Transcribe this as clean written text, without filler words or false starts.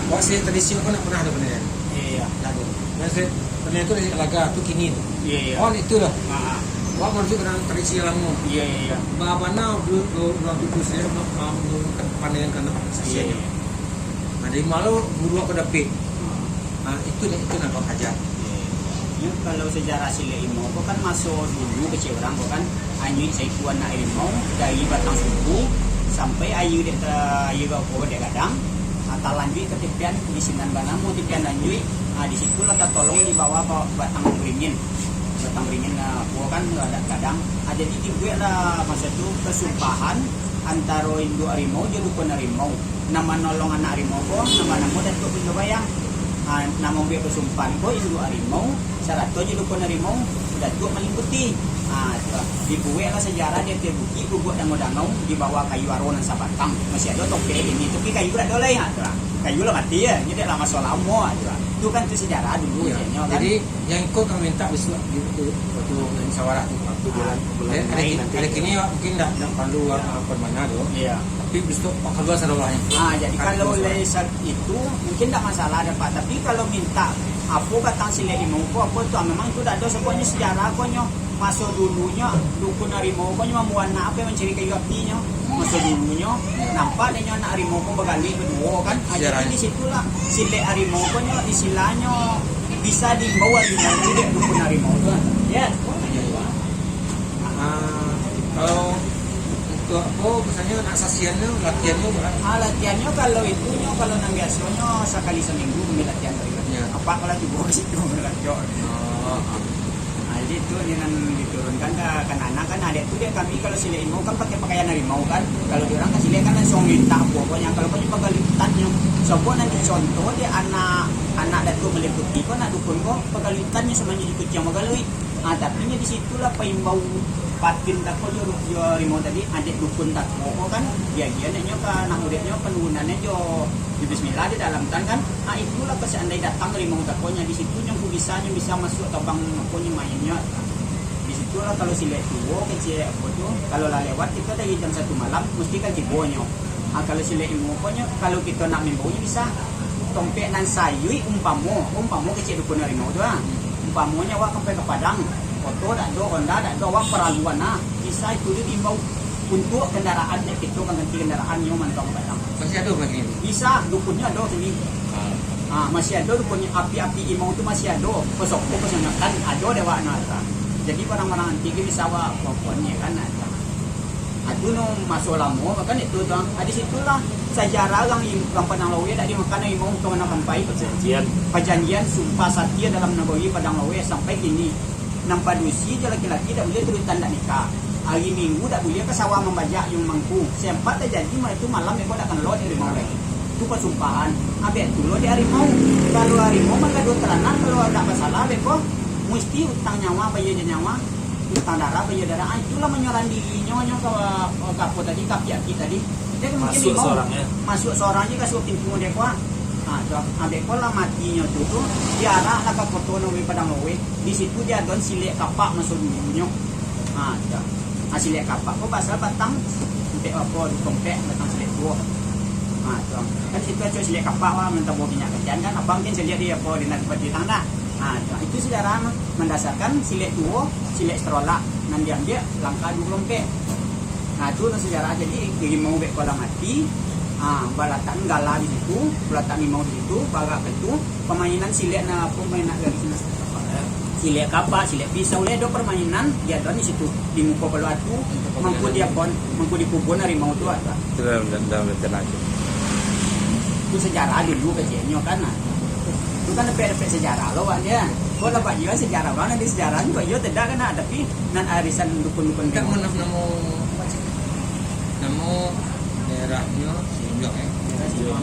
Wah, saya tradisi aku nak pernah ada benar. Iya. Lagu. Dan saya pernah itu dari laga tu kini. Iya. Oh, itu lah. Ah. Wah, merujuk dengan tradisi lama. Iya. Babana dulu itu saya mau pandangan kena sasia. Iya. Nah, dari malu guru aku dapat. Nah, itu nak kau ajar. Ya, kalau sejarah sile imau kok kan masuk dulu ke orang kok kan anyu saya kuan nak imau dari batang suku sampai ayu dek ayu kau dek kadang atau lanjut ke tepian di sinan banamu tepian lanjut di situ lah kita tolong di bawah batang beringin gua kan ada kadang ada di gue lah masa itu kesumpahan antara induk harimau jadi dukun harimau nama nolong anak harimau kok nama dan kok pintu bayang nama dia kesumpahan kok induk harimau syarat tu je dukun harimau sudah tua meliputi di gue lah sejarah dia terbukti guguk dango-dango di bawah kayu aronan sabatang masih ada topi ini tapi kayu ada lah ya kayu lah mati ya jadi lah masalah lama itu kan itu sejarah dulu ya, kan? Jadi yang ikut kami minta besok waktu musyawarah tu waktu bulan ada kini mungkin tak perlu apa mana tu iya tapi besok keluar sarolahnya jadi kalau lesat itu mungkin tak masalah dapat tapi kalau minta apa batang sile imau apa tu memang itu tak ada semuanya sejarah konyo masa dulunya dukun harimau konyo memuana apa yang mencari kayu apinya masa dulunya nampak dia anak harimau ko begali berdua kan jadi di situlah sile harimau konyo istilahnya bisa dibawa di mana dukun harimau tu ya kalau untuk apa misalnya nak sasiannya latihannya latihannya kalau itunya kalau nang biasanya sekali seminggu latihan apa kalau dibawa ke situ latihan jadi itu yang diturunkan ke anak kan ada itu dia kami kalau sile imau kan pakai pakaian harimau kan kalau diorang kan sile kan langsung minta pokoknya kalau punya pegalitannya sopo nanti contoh dia anak datu meliputi kok nak dukun kok pegalitannya semuanya ikut yang magalui tapi di situlah paimbau patin tak kau jo harimau tadi adik dukun tak kok kan dia nanya ke anak muridnya penurunannya jo di bismillah di dalam tan kan itulah seandainya datang harimau tak koknya di situ yang bisa masuk tabang koknya mainnya di situlah kalau sile tuwo kecil apa tu kalau lah lewat kita dari jam 1 malam mesti kan dibonyo kalau sile ilmu koknya kalau kita nak membaunya bisa tompek nan sayui umpamo kecil dukun harimau tu umpamonya wak sampai ke Padang foto tak ada Honda tak ada wak peraluan bisa itu diimbau untuk kendaraan itu kan ganti kendaraan yang mantap Padang masih ada lagi bisa dukunnya ada sini masih ada dukunnya api-api imau itu masih ada pesokpo pesengakan ada dewa nata jadi barang-barang antik bisa wak pokoknya kan ada aduh no masuk lama kan itu tuh di situlah sejarah yang Padang Lawe tak dimakan imau ke mana sampai perjanjian sumpah satya dalam Nabawi Padang Lawe sampai kini nampak dusi je laki-laki tak boleh turut tanda nikah hari Minggu tak boleh ke sawah membajak yang mangku sempat terjadi itu malam mereka tak akan lot harimau lagi itu persumpahan abis itu lo di harimau kalau harimau maka dua teranak kalau ada masalah mereka mesti utang nyawa bayar nyawa utang darah bayar darah itulah menyoran dirinya ke kapo tadi kapi tadi dia mungkin masuk seorangnya ke pintu dia kuah abek lah matinya tu diarah lah ke foto nawi Padang Lawe di situ dia don silek kapak masuk dulunya silek kapak kok pasal batang untuk apa dikompek batang silek tua kan situ aja silek kapak lah minta bawa minyak kerjaan kan abang mungkin saya lihat dia apa di nanti tangga itu sejarah mendasarkan silek tua silek serola nan dia langkah dulu lompek itu sejarah jadi harimau bek kolam mati balatan gala di situ, balatan limau di situ, baga itu permainan silek permainan dari sini. Silek kapak, silek pisau, ada permainan dia ada di situ di muka pelatu, mampu dia pon, mampu dikubur harimau itu ada. Dalam lagi. Itu sejarah dulu kecilnya kan. Itu kan efek sejarah loh dia. Kau dapat juga sejarah orang di sejarah juga yo tidak kan ada tapi nan arisan dukun-dukun kita namo daerahnya Sijok Sijok